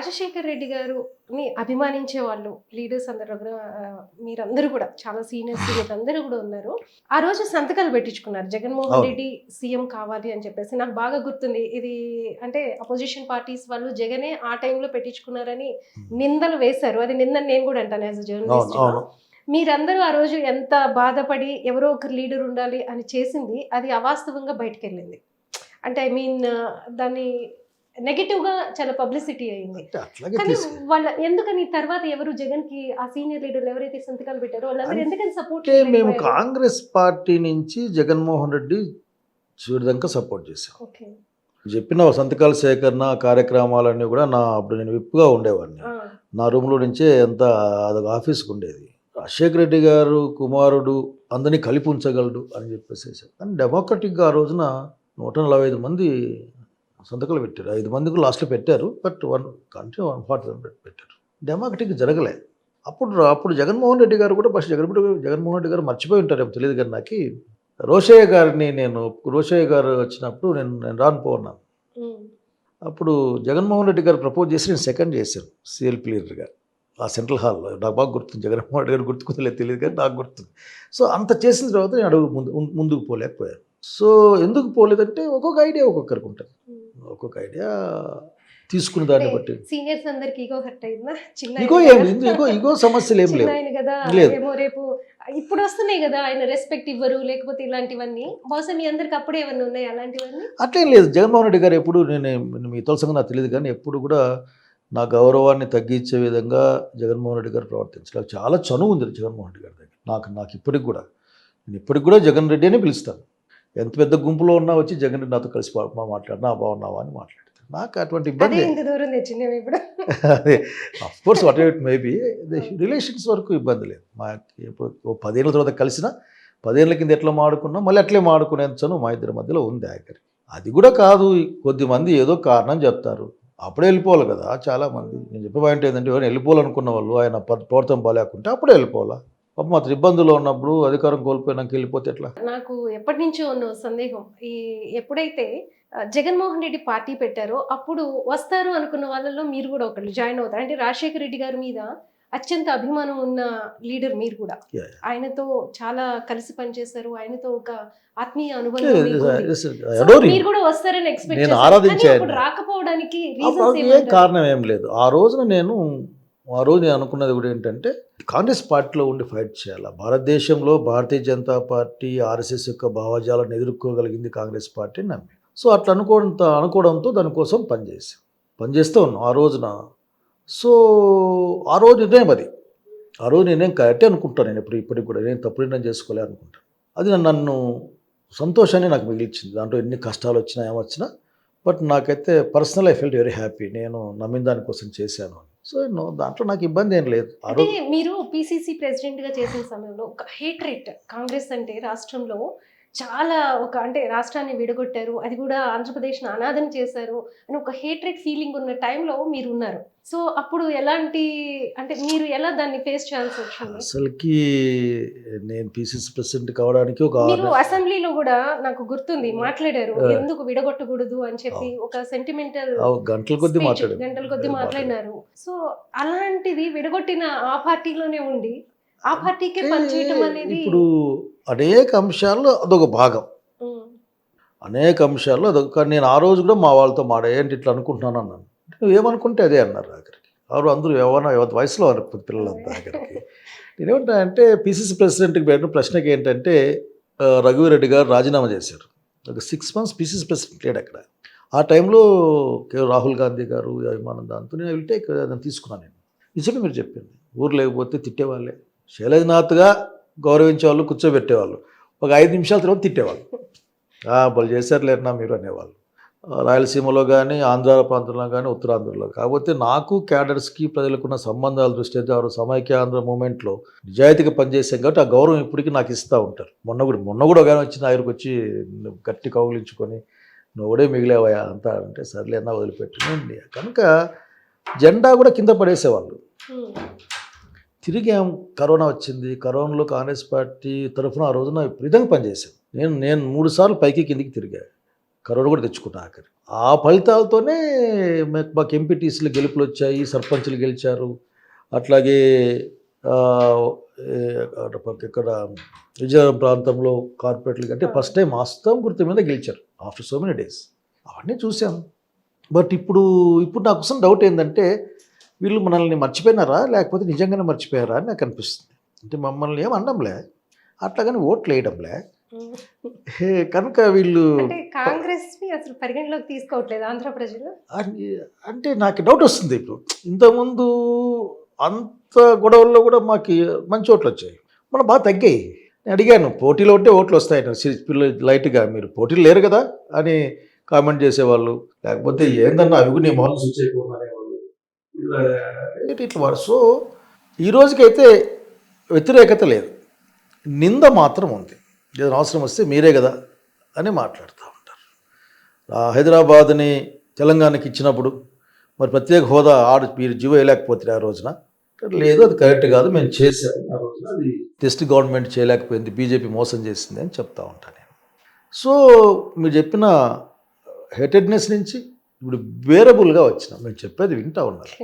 రాజశేఖర్ రెడ్డి గారుని అభిమానించే వాళ్ళు లీడర్స్ అందరూ కూడా మీరందరూ కూడా చాలా సీనియర్స్ అందరూ కూడా ఉన్నారు. ఆ రోజు సంతకాలు పెట్టించుకున్నారు జగన్మోహన్ అవును. రెడ్డి సీఎం కావాలి అని చెప్పేసి. నాకు బాగా గుర్తుంది. ఇది అంటే అపోజిషన్ పార్టీస్ వాళ్ళు జగనే ఆ టైంలో పెట్టించుకున్నారని నిందలు వేశారు. అది నిందని నేను కూడా అంటాను యాజ్ అ అవును. జర్నలిస్ట్. అవును. మీరందరూ ఆ రోజు ఎంత బాధపడి ఎవరో ఒకరు లీడర్ ఉండాలి అని చేసింది అది అవాస్తవంగా బయటకెళ్ళింది. అంటే ఐ మీన్ దాన్ని నెగెటివ్ గా చాలా పబ్లిసిటీ అయింది. అంటే అట్లాగే కానీ వాళ్ళ ఎందుకని తర్వాత ఎవరు జగన్ కి ఆ సీనియర్ లీడర్లు ఎవరైతే సంతకాలు పెట్టారో వాళ్ళందరూ ఎందుకని సపోర్ట్ అంటే మేము కాంగ్రెస్ పార్టీ నుంచి జగన్మోహన్ రెడ్డి చివరిదాకా సపోర్ట్ చేశాం. ఓకే. చెప్పిన సంతకాల సేకరణ కార్యక్రమాలన్నీ కూడా అప్పుడు నేను విప్పుగా ఉండేవాడిని. నా రూమ్లో నుంచే అదొక ఆఫీస్కి ఉండేది. రాజశేఖర రెడ్డి గారు కుమారుడు అందరినీ కలిపి ఉంచగలడు అని చెప్పేసి. కానీ డెమోక్రటిక్గా ఆ రోజున 145 మంది సంతకాలు పెట్టారు. 5 మందికి లాస్ట్లో పెట్టారు. బట్ 140 పెట్టారు. డెమోక్రటిక్ జరగలే. అప్పుడు జగన్మోహన్ రెడ్డి గారు కూడా ఫస్ట్ జగన్మోహన్ రెడ్డి గారు మర్చిపోయి ఉంటారేమో తెలియదు. కానీ నాకు రోషయ్య గారు వచ్చినప్పుడు నేను రానుపోన్నాను. అప్పుడు జగన్మోహన్ రెడ్డి గారు ప్రపోజ్ చేసి నేను సెకండ్ చేశాను సిఎల్పి లీడర్గా ఆ సెంట్రల్ హాల్లో. నాకు బాగా గుర్తుంది. జగన్మోహన్ రెడ్డి గారు గుర్తుకుందలేదు తెలియదు కానీ నాకు గుర్తుంది. సో అంత చేసిన తర్వాత నేను అడుగు ముందుకు పోలేకపోయాను. సో ఎందుకు పోలేదంటే ఒక్కొక్క ఐడియా ఒక్కొక్కరికి ఉంటుంది. ఒక్కొక్క ఐడియా తీసుకున్న దాన్ని బట్టి సీనియర్స్ అందరికి ఈగో హర్ట్ అయిందా? ఇగో సమస్యలు ఏం లేవు. ఏమో రేపు ఇప్పుడు వస్తున్నాయి కదా ఆయన రెస్పెక్ట్ ఇవ్వరు లేకపోతే ఇలాంటివన్నీ బహుశా మీ అందరికి అప్పుడే ఏమన్నా ఉన్నాయి అలాంటివన్నీ? అట్లేం లేదు. జగన్మోహన్ రెడ్డి గారు ఎప్పుడు మీ తొలసంగా నాకు తెలియదు కానీ ఎప్పుడు కూడా నా గౌరవాన్ని తగ్గించే విధంగా జగన్మోహన్ రెడ్డి గారు ప్రవర్తించడానికి చాలా చనువు ఉంది జగన్మోహన్ రెడ్డి గారి దగ్గర. నాకు ఇప్పటికి కూడా నేను జగన్ రెడ్డి అని పిలుస్తాను. ఎంత పెద్ద గుంపులో ఉన్నా వచ్చి జగన్ రెడ్డి నాతో కలిసి మాట్లాడినా బాగున్నావా అని మాట్లాడతాను. నాకు అటువంటి ఇబ్బంది అదే of course what ever it maybe relations వరకు ఇబ్బంది లేదు. మాకు 10 ఏళ్ళ తర్వాత కలిసిన 10 ఏళ్ళ కింద ఎట్లా మాడుకున్నాం మళ్ళీ అట్లే మాడుకునేంతను మా ఇద్దరి మధ్యలో ఉంది ఆఖరి. అది కూడా కాదు, కొద్దిమంది ఏదో కారణం చెప్తారు, అప్పుడే వెళ్ళిపోవాలి కదా. చాలామంది నేను చెప్పే పాయింట్ ఏంటంటే ఎవరైనా వెళ్ళిపోవాలనుకున్న వాళ్ళు ఆయన ప్రవర్తన బాగాలేకుంటే అప్పుడే వెళ్ళిపోవాలా. పాపం మాత్రం ఇబ్బందుల్లో ఉన్నప్పుడు అధికారం కోల్పోయినాక వెళ్ళిపోతే ఎట్లా? నాకు ఎప్పటి నుంచో ఉన్న సందేహం, ఎప్పుడైతే జగన్మోహన్ రెడ్డి పార్టీ పెట్టారో అప్పుడు వస్తారు అనుకున్న వాళ్ళలో మీరు కూడా ఒకళ్ళు జాయిన్ అవుతారు. అంటే రాజశేఖర రెడ్డి గారి మీద అత్యంత అభిమానం ఉన్న లీడర్ మీరు కూడా. ఆయనతో చాలా కలిసి పనిచేశారు, ఆయనతో ఒక ఆత్మీయ అనుబంధం మీరు కూడా వస్తారని ఎక్స్పెక్ట్ చేశారు. రాకపోవడానికి కారణం ఏం లేదు. ఆ రోజు నేను అనుకున్నది కూడా ఏంటంటే కాంగ్రెస్ పార్టీలో ఉండి ఫైట్ చేయాలి. భారతదేశంలో భారతీయ జనతా పార్టీ ఆర్ఎస్ఎస్ యొక్క భావజాలను ఎదుర్కోగలిగింది కాంగ్రెస్ పార్టీ నమ్మి. సో అట్లా అనుకోవడంతో దానికోసం పనిచేస్తూ ఉన్నాం ఆ రోజున. సో ఆ రోజు నిర్ణయం కరెక్టే అనుకుంటాను. నేను ఇప్పటికి కూడా నేను తప్పు నిర్ణయం చేసుకోలే అనుకుంటాను. అది నన్ను సంతోషాన్ని నాకు మిగిలిచ్చింది. దాంట్లో ఎన్ని కష్టాలు వచ్చినా ఏమొచ్చినా బట్ నాకైతే personal I felt very happy. నేను నమ్మిన దానికోసం చేశాను. సో దాంట్లో నాకు ఇబ్బంది ఏం లేదు. అంటే మీరు పిసిసి ప్రెసిడెంట్ గా చేసిన సమయంలో ఒక హేట్రేట్ కాంగ్రెస్ అంటే రాష్ట్రంలో చాలా అంటే రాష్ట్రాన్ని విడగొట్టారు, అది కూడా ఆంధ్రప్రదేశ్ని అనాథం చేశారు అని ఒక హేట్రేట్ ఫీలింగ్ ఉన్న టైంలో మీరు ఉన్నారు. సో అప్పుడు అంటే మీరు ఎలా దాన్ని ఫేస్ చేయాల్సి వచ్చింది? అసలుకి నేను పిసిసి ప్రెసిడెంట్ కావడానికి మీరు అసెంబ్లీలో కూడా నాకు గుర్తుంది మాట్లాడారు, ఎందుకు విడగొట్టకూడదు అని చెప్పి ఒక సెంటిమెంటల్ గంటల కొద్ది మాట్లాడినారు. సో అలాంటిది విడగొట్టిన ఆ పార్టీలోనే ఉండి ఆ పార్టీకే పనిచేయటం అనేది ఇప్పుడు అనేక అంశాల్లో అదొక భాగం. నేను ఆ రోజు కూడా మా వాళ్ళతో ఏంటి ఇట్లా అనుకుంటున్నాను అన్నాను. నువ్వేమనుకుంటే అదే అన్నారు ఆఖరికి. అందరూ వయసులో పిల్లలంతా ఆఖరికి. నేనేమంటా అంటే పిసిసి ప్రెసిడెంట్కి పెట్టిన ప్రశ్నకి ఏంటంటే రఘువీరెడ్డి గారు రాజీనామా చేశారు. ఒక 6 months పిసిసి ప్రెసిడెంట్ లేడు అక్కడ. ఆ టైంలో రాహుల్ గాంధీ గారు అభిమానం దాంతో నేను తీసుకున్నాను. నేను నిజంగా మీరు చెప్పింది, ఊరు లేకపోతే తిట్టేవాళ్ళే. శైలజనాథ్గా గౌరవించేవాళ్ళు, కూర్చోబెట్టేవాళ్ళు. ఒక 5 నిమిషాల తర్వాత తిట్టేవాళ్ళు. వాళ్ళు చేశారులేనా మీరు అనేవాళ్ళు. రాయలసీమలో కానీ ఆంధ్ర ప్రాంతంలో కానీ ఉత్తరాంధ్రలో. కాకపోతే నాకు క్యాడర్స్కి ప్రజలకున్న సంబంధాల దృష్టి అయితే వారు సమైక్య ఆంధ్ర మూమెంట్లో నిజాయితీగా పనిచేసాం కాబట్టి ఆ గౌరవం ఇప్పటికీ నాకు ఇస్తూ ఉంటారు. మొన్న కూడా ఒక వచ్చిన ఆయనకు వచ్చి గట్టి కౌగులించుకొని నువ్వుడే మిగిలేవయా అంతా అంటే సర్లే అన్నా వదిలిపెట్టినండి. కనుక జెండా కూడా కింద పడేసేవాళ్ళు. తిరిగి కరోనా వచ్చింది. కరోనాలో కాంగ్రెస్ పార్టీ తరఫున ఆ రోజున విపరీతంగా పనిచేశాను. నేను 3 సార్లు పైకి కిందికి తిరిగాను. కరోనా కూడా తెచ్చుకున్నా ఆఖరి. ఆ ఫలితాలతోనే మాకు ఎంపీటీసీలు గెలుపులు వచ్చాయి, సర్పంచులు గెలిచారు. అట్లాగే ఇక్కడ విజయనగరం ప్రాంతంలో కార్పొరేట్లు అంటే ఫస్ట్ టైం వాస్తవం గుర్తు మీద గెలిచారు ఆఫ్టర్ సో మెనీ డేస్. అవన్నీ చూసాం. బట్ ఇప్పుడు నాకు అసలు డౌట్ ఏంటంటే వీళ్ళు మనల్ని మర్చిపోయినారా లేకపోతే నిజంగానే మర్చిపోయారా అని నాకు అనిపిస్తుంది. అంటే మమ్మల్ని ఏం అనడంలే, అట్లాగని ఓట్లు వేయడంలే, కనుక వీళ్ళు అంటే కాంగ్రెస్ ని అసలు పరిగణలోకి తీసుకోవట్లేదు ఆంధ్ర ప్రజలు. అంటే నాకు డౌట్ వస్తుంది. ఇప్పుడు ఇంతకుముందు అంత గొడవల్లో కూడా మాకు మంచి ఓట్లు వచ్చాయి, మనం బాగా తగ్గాయి. నేను అడిగాను పోటీలో ఉంటే ఓట్లు వస్తాయి పిల్లలు లైట్గా, మీరు పోటీలు లేరు కదా అని కామెంట్ చేసేవాళ్ళు, లేకపోతే ఏందన్నా అవి నీ మొహం స్విచ్ అయిపోయినారేవాళ్ళు ఇట్లా. సో ఈ రోజుకైతే వ్యతిరేకత లేదు, నింద మాత్రం ఉంది. ఏదైనా అవసరం వస్తే మీరే కదా అని మాట్లాడుతూ ఉంటారు. హైదరాబాద్ని తెలంగాణకి ఇచ్చినప్పుడు మరి ప్రత్యేక హోదా మీరు జీవో వేయలేకపోతే ఆ రోజున, లేదు అది కరెక్ట్ కాదు, మేము చేసాము ఆ రోజున, అది టెస్ట్ గవర్నమెంట్ చేయలేకపోయింది, బీజేపీ మోసం చేసింది అని చెప్తా ఉంటాను నేను. సో మీరు చెప్పిన హేటెడ్నెస్ నుంచి ఇప్పుడు బేరబుల్గా వచ్చినాం, మేము చెప్పేది వింటా ఉన్నారు.